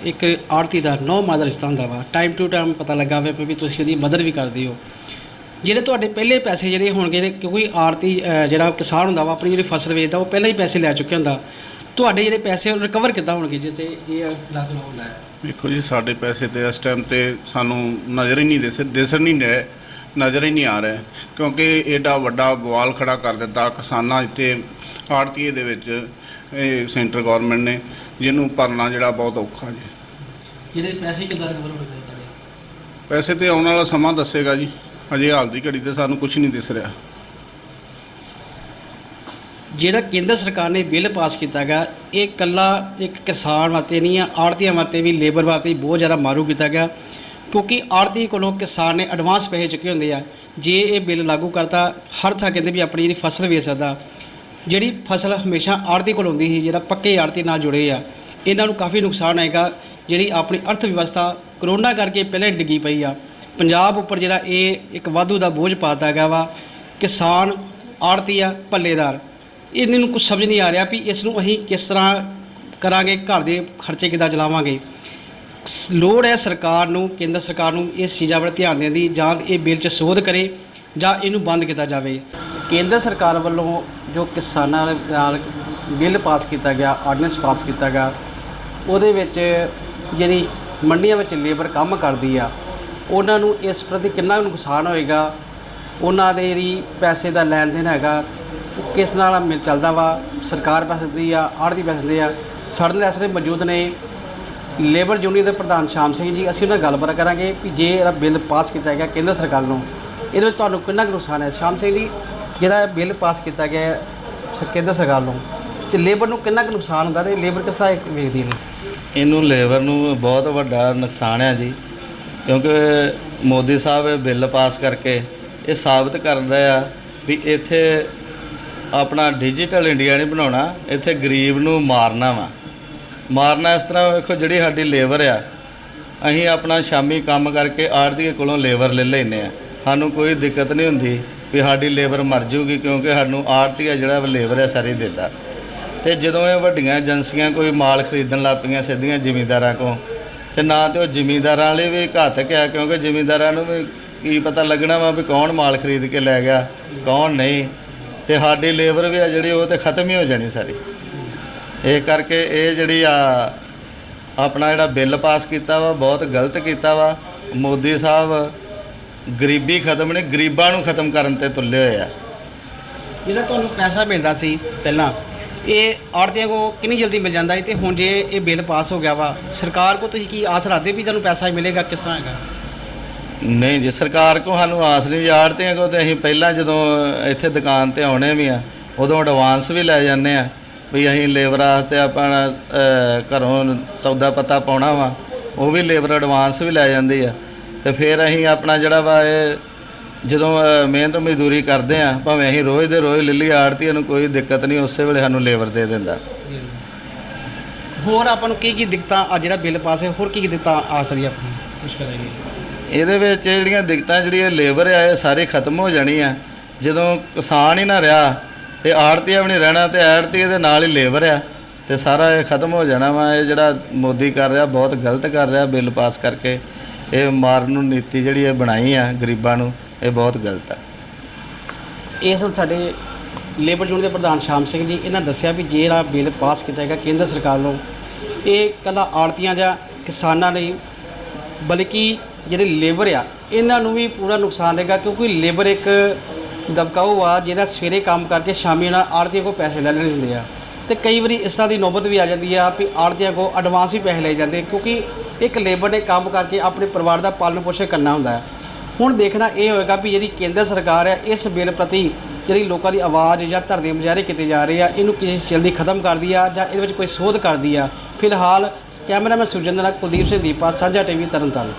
ਇੱਕ ਆੜ੍ਹਤੀ ਦਾ 9 ਮਾਹ ਦਾ ਰਿਸ਼ਤਾ ਹੁੰਦਾ ਵਾ, ਟਾਈਮ ਟੂ ਟਾਈਮ ਪਤਾ ਲੱਗਾ ਵੇ ਵੀ ਤੁਸੀਂ ਉਹਦੀ ਮਦਦ ਵੀ ਕਰਦੇ ਹੋ। ਜਿਹੜੇ ਤੁਹਾਡੇ ਪਹਿਲੇ ਪੈਸੇ ਜਿਹੜੇ ਹੋਣਗੇ, ਕਿਉਂਕਿ ਆੜ੍ਹਤੀ ਜਿਹੜਾ ਕਿਸਾਨ ਹੁੰਦਾ ਵਾ, ਆਪਣੀ ਜਿਹੜੀ ਫਸਲ ਵੇਚਦਾ, ਉਹ ਪਹਿਲਾਂ ਹੀ ਪੈਸੇ ਲੈ ਚੁੱਕਿਆ ਹੁੰਦਾ। ਤੁਹਾਡੇ ਜਿਹੜੇ ਪੈਸੇ ਉਹ ਰਿਕਵਰ ਕਿੱਦਾਂ ਹੋਣਗੇ ਜੇ ਲੱਗ ਹੁੰਦਾ ਹੈ? ਦੇਖੋ ਜੀ, ਸਾਡੇ ਪੈਸੇ ਤੇ ਇਸ ਟਾਈਮ ਤੇ ਸਾਨੂੰ ਨਜ਼ਰ ਹੀ ਨਹੀਂ ਦਿਸ ਨਹੀਂ ਰਹੇ, ਨਜ਼ਰ ਹੀ ਨਹੀਂ ਆ ਰਿਹਾ, ਕਿਉਂਕਿ ਐਡਾ ਵੱਡਾ ਬਵਾਲ ਖੜਾ ਕਰ ਦਿੱਤਾ ਕਿਸਾਨਾਂ ਇੱਥੇ ਆੜ੍ਹਤੀਏ ਦੇ ਵਿੱਚ ਇਹ ਸੈਂਟਰ ਗੌਰਮੈਂਟ ਨੇ, ਜਿਹਨੂੰ ਭਰਨਾ ਜਿਹੜਾ ਬਹੁਤ ਔਖਾ ਜੀ। ਜਿਹੜੇ ਪੈਸੇ ਕਿੱਦਾਂ ਰਿਕਵਰ ਹੋਣਗੇ ਤੁਹਾਡੇ? ਪੈਸੇ ਤੇ ਆਉਣ ਵਾਲਾ ਸਮਾਂ ਦੱਸੇਗਾ ਜੀ, ਅਜੇ ਹਾਲ ਦੀ ਘੜੀ ਤੇ ਸਾਨੂੰ ਕੁਝ ਨਹੀਂ ਦਿਸ ਰਿਹਾ। ਜਿਹੜਾ ਕੇਂਦਰ ਸਰਕਾਰ ਨੇ ਬਿੱਲ ਪਾਸ ਕੀਤਾ ਗਿਆ, ਇਹ ਇਕੱਲਾ ਇੱਕ ਕਿਸਾਨ ਵਾਸਤੇ ਨਹੀਂ ਆ, ਆੜ੍ਹਤੀਆਂ ਵਾਸਤੇ ਵੀ, ਲੇਬਰ ਵਾਸਤੇ ਵੀ ਬਹੁਤ ਜ਼ਿਆਦਾ ਮਾਰੂ ਕੀਤਾ ਗਿਆ। ਕਿਉਂਕਿ ਆੜ੍ਹਤੀ ਕੋਲੋਂ ਕਿਸਾਨ ਨੇ ਐਡਵਾਂਸ ਪੈਸੇ ਚੁੱਕੇ ਹੁੰਦੇ ਆ। ਜੇ ਇਹ ਬਿੱਲ ਲਾਗੂ ਕਰਤਾ, ਹਰ ਥਾਂ ਕਹਿੰਦੇ ਵੀ ਆਪਣੀ ਜਿਹੜੀ ਫਸਲ ਵੇਚ ਸਕਦਾ। ਜਿਹੜੀ ਫਸਲ ਹਮੇਸ਼ਾ ਆੜ੍ਹਤੀ ਕੋਲ ਹੁੰਦੀ ਸੀ, ਜਿਹੜਾ ਪੱਕੇ ਆੜ੍ਹਤੀ ਨਾਲ ਜੁੜੇ ਆ, ਇਹਨਾਂ ਨੂੰ ਕਾਫੀ ਨੁਕਸਾਨ ਆਏਗਾ। ਜਿਹੜੀ ਆਪਣੀ ਅਰਥ ਵਿਵਸਥਾ ਕਰੋਨਾ ਕਰਕੇ ਪਹਿਲਾਂ ਹੀ ਡਿੱਗੀ ਪਈ ਆ, ਪੰਜਾਬ ਉੱਪਰ ਜਿਹੜਾ ਇਹ ਇੱਕ ਵਾਧੂ ਦਾ ਬੋਝ ਪਾਤਾ ਗਿਆ ਵਾ। ਕਿਸਾਨ, ਆੜ੍ਹਤੀ ਆ, ਪੱਲੇਦਾਰ, ਇਹਨਾਂ ਨੂੰ ਕੁਝ ਸਮਝ ਨਹੀਂ ਆ ਰਿਹਾ ਵੀ ਇਸ ਨੂੰ ਅਸੀਂ ਕਿਸ ਤਰ੍ਹਾਂ ਕਰਾਂਗੇ, ਘਰ ਦੇ ਖਰਚੇ ਕਿੱਦਾਂ ਚਲਾਵਾਂਗੇ। ਲੋੜ ਹੈ ਸਰਕਾਰ ਨੂੰ, ਕੇਂਦਰ ਸਰਕਾਰ ਨੂੰ ਇਸ ਚੀਜ਼ਾਂ ਵੱਲ ਧਿਆਨ ਦੇਣ ਦੀ, ਜਾਂ ਇਹ ਬਿੱਲ 'ਚ ਸੋਧ ਕਰੇ ਜਾਂ ਇਹਨੂੰ ਬੰਦ ਕੀਤਾ ਜਾਵੇ। ਕੇਂਦਰ ਸਰਕਾਰ ਵੱਲੋਂ ਜੋ ਕਿਸਾਨਾਂ ਨਾਲ ਬਿੱਲ ਪਾਸ ਕੀਤਾ ਗਿਆ, ਆਰਡੀਨੈਂਸ ਪਾਸ ਕੀਤਾ ਗਿਆ, ਉਹਦੇ ਵਿੱਚ ਜਿਹੜੀ ਮੰਡੀਆਂ ਵਿੱਚ ਲੇਬਰ ਕੰਮ ਕਰਦੀ ਆ ਉਹਨਾਂ ਨੂੰ ਇਸ ਪ੍ਰਤੀ ਕਿੰਨਾ ਨੁਕਸਾਨ ਹੋਏਗਾ, ਉਹਨਾਂ ਦੇ ਜਿਹੜੀ ਪੈਸੇ ਦਾ ਲੈਣ ਦੇਣ ਹੈਗਾ ਉਹ ਕਿਸ ਨਾਲ ਮਿਲ ਚੱਲਦਾ ਵਾ, ਸਰਕਾਰ ਪੈਸੇ ਦਿੰਦੀ ਆ, ਆੜ੍ਹਤੀ ਪੈਸੇ ਦਿੰਦੇ ਆ। ਸਾਡੇ ਨਾਲ ਇਸ ਵੇਲੇ ਮੌਜੂਦ ਨੇ ਲੇਬਰ ਯੂਨੀਅਨ ਦੇ ਪ੍ਰਧਾਨ ਸ਼ਾਮ ਸਿੰਘ ਜੀ। ਅਸੀਂ ਉਹਨਾਂ ਨਾਲ ਗੱਲਬਾਤ ਕਰਾਂਗੇ ਕਿ ਜੇ ਇਹਦਾ ਬਿੱਲ ਪਾਸ ਕੀਤਾ ਗਿਆ ਕੇਂਦਰ ਸਰਕਾਰ ਨੂੰ, ਇਹਦੇ ਵਿੱਚ ਤੁਹਾਨੂੰ ਕਿੰਨਾ ਕੁ ਨੁਕਸਾਨ ਹੈ। ਸ਼ਾਮ ਸਿੰਘ ਜੀ, ਜਿਹੜਾ ਬਿੱਲ ਪਾਸ ਕੀਤਾ ਗਿਆ ਕੇਂਦਰ ਸਰਕਾਰ ਨੂੰ, ਤੇ ਲੇਬਰ ਨੂੰ ਕਿੰਨਾ ਕੁ ਨੁਕਸਾਨ ਹੁੰਦਾ ਤੇ ਲੇਬਰ ਕਿਸ ਤਰ੍ਹਾਂ ਵੇਖਦੀ ਨੇ? ਇਹਨੂੰ ਲੇਬਰ ਨੂੰ ਬਹੁਤ ਵੱਡਾ ਨੁਕਸਾਨ ਹੈ ਜੀ, ਕਿਉਂਕਿ ਮੋਦੀ ਸਾਹਿਬ ਇਹ ਬਿੱਲ ਪਾਸ ਕਰਕੇ ਇਹ ਸਾਬਤ ਕਰਦਾ ਆ ਵੀ ਇੱਥੇ ਆਪਣਾ ਡਿਜੀਟਲ ਇੰਡੀਆ ਨਹੀਂ ਬਣਾਉਣਾ, ਇੱਥੇ ਗਰੀਬ ਨੂੰ ਮਾਰਨਾ ਇਸ ਤਰ੍ਹਾਂ। ਵੇਖੋ ਜਿਹੜੀ ਸਾਡੀ ਲੇਬਰ ਆ, ਅਸੀਂ ਆਪਣਾ ਸ਼ਾਮੀ ਕੰਮ ਕਰਕੇ ਆੜ੍ਹਤੀਏ ਕੋਲੋਂ ਲੇਬਰ ਲੈ ਲੈਂਦੇ ਆ, ਸਾਨੂੰ ਕੋਈ ਦਿੱਕਤ ਨਹੀਂ ਹੁੰਦੀ ਵੀ ਸਾਡੀ ਲੇਬਰ ਮਰ ਜੂਗੀ, ਕਿਉਂਕਿ ਸਾਨੂੰ ਆੜ੍ਹਤੀਆ ਜਿਹੜਾ ਲੇਬਰ ਹੈ ਸਾਰੀ ਦਿੰਦਾ। ਤੇ ਜਦੋਂ ਇਹ ਵੱਡੀਆਂ ਏਜੰਸੀਆਂ ਕੋਈ ਮਾਲ ਖਰੀਦਣ ਲੱਗ ਪਈਆਂ ਸਿੱਧੀਆਂ ਜ਼ਿਮੀਂਦਾਰਾਂ ਕੋਲ, ਤੇ ਨਾ ਤੇ ਉਹ ਜ਼ਿਮੀਂਦਾਰਾਂ ਵਾਲੇ ਵੀ ਘਾਤਕ ਆ, ਕਿਉਂਕਿ ਜ਼ਿਮੀਂਦਾਰਾਂ ਨੂੰ ਵੀ ਕੀ ਪਤਾ ਲੱਗਣਾ ਵਾ ਵੀ ਕੌਣ ਮਾਲ ਖਰੀਦ ਕੇ ਲੈ ਗਿਆ ਕੌਣ ਨਹੀਂ, ਤੇ ਸਾਡੀ ਲੇਬਰ ਵੀ ਆ ਜਿਹੜੀ ਉਹ ਤੇ ਖਤਮ ਹੀ ਹੋ ਜਾਣੀ ਸਾਰੀ। ਇਹ ਕਰਕੇ ਇਹ ਜਿਹੜੀ ਆਪਣਾ ਜਿਹੜਾ ਬਿੱਲ ਪਾਸ ਕੀਤਾ ਵਾ ਬਹੁਤ ਗਲਤ ਕੀਤਾ ਵਾ। ਮੋਦੀ ਸਾਹਿਬ ਗਰੀਬੀ ਖਤਮ ਨਹੀਂ, ਗਰੀਬਾਂ ਨੂੰ ਖਤਮ ਕਰਨ ਤੇ ਤੁੱਲੇ ਹੋਏ ਆ। ਜਿਹੜਾ ਤੁਹਾਨੂੰ ਪੈਸਾ ਮਿਲਦਾ ਸੀ ਪਹਿਲਾਂ, ਇਹ ਆੜ੍ਹਤੀਆਂ ਕੋ ਕਿੰਨੀ ਜਲਦੀ ਮਿਲ ਜਾਂਦਾ ਹੈ, ਤੇ ਹੁਣ ਜੇ ਇਹ ਬਿੱਲ ਪਾਸ ਹੋ ਗਿਆ ਵਾ, ਸਰਕਾਰ ਕੋ ਤੁਸੀਂ ਕੀ ਆਸ ਰੱਖਦੇ ਵੀ ਤੁਹਾਨੂੰ ਪੈਸਾ ਮਿਲੇਗਾ, ਕਿਸ ਤਰ੍ਹਾਂ ਹੈਗਾ? ਨਹੀਂ ਜੀ, ਸਰਕਾਰ ਕੋ ਸਾਨੂੰ ਆਸ ਨਹੀਂ। ਆੜ੍ਹਤੀਆਂ ਕੋ ਤੇ ਅਸੀਂ ਪਹਿਲਾਂ ਜਦੋਂ ਇੱਥੇ ਦੁਕਾਨ ਤੇ ਆਉਣੇ ਵੀ ਆ ਉਦੋਂ ਐਡਵਾਂਸ ਵੀ ਲੈ ਜਾਂਦੇ ਆ ਵੀ ਅਸੀਂ ਲੇਬਰ ਵਾਸਤੇ ਆਪਣਾ ਘਰੋਂ ਸੌਦਾ ਪੱਤਾ ਪਾਉਣਾ ਵਾ, ਉਹ ਵੀ ਲੇਬਰ ਐਡਵਾਂਸ ਵੀ ਲੈ ਜਾਂਦੀ ਆ। ਤੇ ਫਿਰ ਅਸੀਂ ਆਪਣਾ ਜਿਹੜਾ ਵਾ ਇਹ ਜਦੋਂ ਮਿਹਨਤ ਮਜ਼ਦੂਰੀ ਕਰਦੇ ਆ, ਭਾਵੇਂ ਅਸੀਂ ਰੋਜ਼ ਦੇ ਰੋਜ਼ ਲੈ ਲਈ, ਆੜ੍ਹਤੀਆਂ ਨੂੰ ਕੋਈ ਦਿੱਕਤ ਨਹੀਂ, ਉਸੇ ਵੇਲੇ ਸਾਨੂੰ ਲੇਬਰ ਦੇ ਦਿੰਦਾ। ਹੋਰ ਆਪਾਂ ਨੂੰ ਕੀ ਦਿੱਕਤਾਂ ਆ ਜਿਹੜਾ ਬਿੱਲ ਪਾਸ ਹੈ, ਹੋਰ ਕੀ ਦਿੱਕਤਾਂ ਆ ਸਕਦੀਆਂ ਆਪਾਂ ਨੂੰ ਕੁਛ ਕਰਾਂਗੇ? ਇਹਦੇ ਵਿੱਚ ਜਿਹੜੀਆਂ ਦਿੱਕਤਾਂ ਜਿਹੜੀਆਂ ਲੇਬਰ ਆ ਇਹ ਸਾਰੀ ਖਤਮ ਹੋ ਜਾਣੀ ਆ। ਜਦੋਂ ਕਿਸਾਨ ਹੀ ਨਾ ਰਿਹਾ ਤੇ ਆੜ੍ਹਤੀਆ ਵੀ ਨਹੀਂ ਰਹਿਣਾ, ਤੇ ਆੜ੍ਹਤੀਏ ਦੇ ਨਾਲ ਹੀ ਲੇਬਰ ਆ, ਤੇ ਸਾਰਾ ਇਹ ਖਤਮ ਹੋ ਜਾਣਾ ਵਾ। ਇਹ ਜਿਹੜਾ ਮੋਦੀ ਕਰ ਰਿਹਾ ਬਹੁਤ ਗਲਤ ਕਰ ਰਿਹਾ ਬਿੱਲ ਪਾਸ ਕਰਕੇ, ਇਹ ਮਾਰਨ ਨੂੰ ਨੀਤੀ ਜਿਹੜੀ ਇਹ ਬਣਾਈ ਆ ਗਰੀਬਾਂ ਨੂੰ, ਇਹ ਬਹੁਤ ਗਲਤ ਆ। ਇਸ ਸਾਡੇ ਲੇਬਰ ਯੂਨੀਅਨ ਦੇ ਪ੍ਰਧਾਨ ਸ਼ਾਮ ਸਿੰਘ ਜੀ, ਇਹਨਾਂ ਦੱਸਿਆ ਵੀ ਜਿਹੜਾ ਬਿੱਲ ਪਾਸ ਕੀਤਾ ਹੈਗਾ ਕੇਂਦਰ ਸਰਕਾਰ ਨੂੰ, ਇਹ ਇਕੱਲਾ ਆੜ੍ਹਤੀਆਂ ਜਾਂ ਕਿਸਾਨਾਂ ਲਈ ਬਲਕਿ ਜਿਹੜੇ ਲੇਬਰ ਆ ਇਹਨਾਂ ਨੂੰ ਵੀ ਪੂਰਾ ਨੁਕਸਾਨ ਦੇਗਾ, ਕਿਉਂਕਿ ਲੇਬਰ ਇੱਕ ਦਬਕਾ ਉਹ ਆ ਜਿਹੜਾ ਸਵੇਰੇ ਕੰਮ ਕਰਕੇ ਸ਼ਾਮੀ ਉਹਨਾਂ ਆੜ੍ਹਤੀਆਂ ਕੋਲ ਪੈਸੇ ਲੈ ਲੈਂਦੇ ਆ। ਤੇ ਕਈ ਵਾਰੀ ਇਸ ਤਰ੍ਹਾਂ ਦੀ ਨੌਬਤ ਵੀ ਆ ਜਾਂਦੀ ਆ ਵੀ ਆੜ੍ਹਤੀਆਂ ਕੋਲ ਐਡਵਾਂਸ ਵੀ ਪੈਸੇ ਲਏ ਜਾਂਦੇ, ਕਿਉਂਕਿ ਇੱਕ ਲੇਬਰ ਨੇ ਕੰਮ ਕਰਕੇ ਆਪਣੇ ਪਰਿਵਾਰ ਦਾ ਪਾਲਣ ਪੋਸ਼ਣ ਕਰਨਾ ਹੁੰਦਾ ਹੈ। ਹੁਣ ਦੇਖਣਾ ਇਹ ਹੋਏਗਾ ਵੀ ਜਿਹੜੀ ਕੇਂਦਰ ਸਰਕਾਰ ਹੈ ਇਸ ਬਿੱਲ ਪ੍ਰਤੀ ਜਿਹੜੀ ਲੋਕਾਂ ਦੀ ਆਵਾਜ਼ ਜਾਂ ਧਰਨੇ ਮੁਜ਼ਾਹਰੇ ਕੀਤੇ ਜਾ ਰਹੇ ਆ, ਇਹਨੂੰ ਕਿਸੇ ਜਲਦੀ ਖਤਮ ਕਰਦੀ ਆ ਜਾਂ ਇਹਦੇ ਵਿੱਚ ਕੋਈ ਸੋਧ ਕਰਦੀ ਆ। ਫਿਲਹਾਲ ਕੈਮਰਾਮੈਨ ਸੁਰਜਿੰਦਰ ਨਾਲ ਕੁਲਦੀਪ ਸਿੰਘ ਦੀਪਾ, ਸਾਂਝਾ ਟੀਵੀ, ਤਰਨਤਾਰਨ।